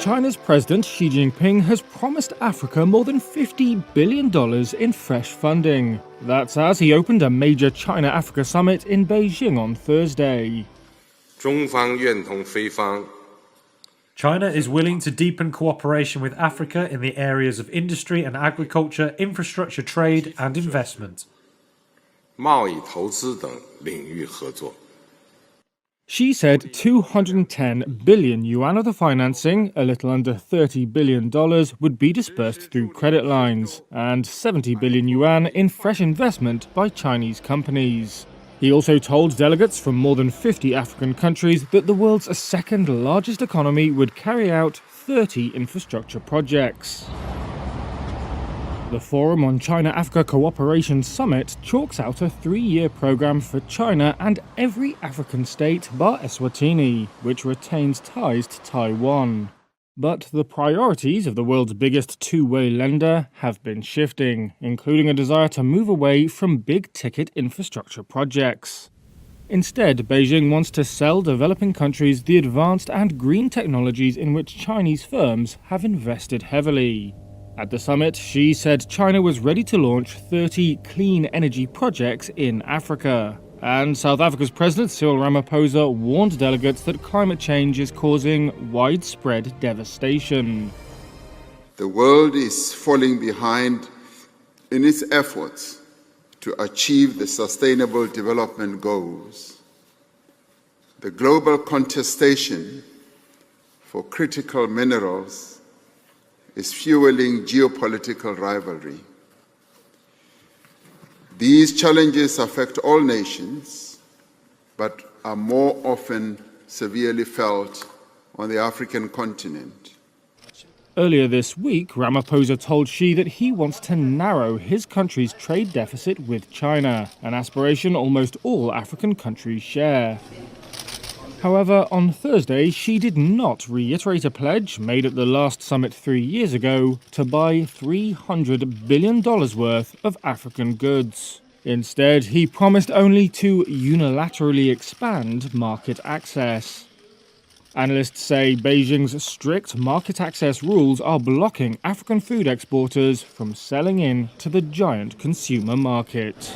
China's President Xi Jinping has promised Africa more than $50 billion in fresh funding. That's as he opened a major China-Africa summit in Beijing on Thursday. China is willing to deepen cooperation with Africa in the areas of industry and agriculture, infrastructure, trade and investment. Xi said 210 billion yuan of the financing, a little under $30 billion, would be dispersed through credit lines, and 70 billion yuan in fresh investment by Chinese companies. He also told delegates from more than 50 African countries that the world's second largest economy would carry out 30 infrastructure projects. The Forum on China-Africa Cooperation Summit chalks out a 3-year program for China and every African state bar Eswatini, which retains ties to Taiwan. But the priorities of the world's biggest two-way lender have been shifting, including a desire to move away from big-ticket infrastructure projects. Instead, Beijing wants to sell developing countries the advanced and green technologies in which Chinese firms have invested heavily. At the summit, Xi said China was ready to launch 30 clean energy projects in Africa. And South Africa's President Cyril Ramaphosa warned delegates that climate change is causing widespread devastation. The world is falling behind in its efforts to achieve the Sustainable Development Goals. The global contestation for critical minerals is fueling geopolitical rivalry. These challenges affect all nations, but are more often severely felt on the African continent. Earlier this week, Ramaphosa told Xi that he wants to narrow his country's trade deficit with China, an aspiration almost all African countries share. However, on Thursday, Xi did not reiterate a pledge made at the last summit 3 years ago to buy $300 billion worth of African goods. Instead, he promised only to unilaterally expand market access. Analysts say Beijing's strict market access rules are blocking African food exporters from selling in to the giant consumer market.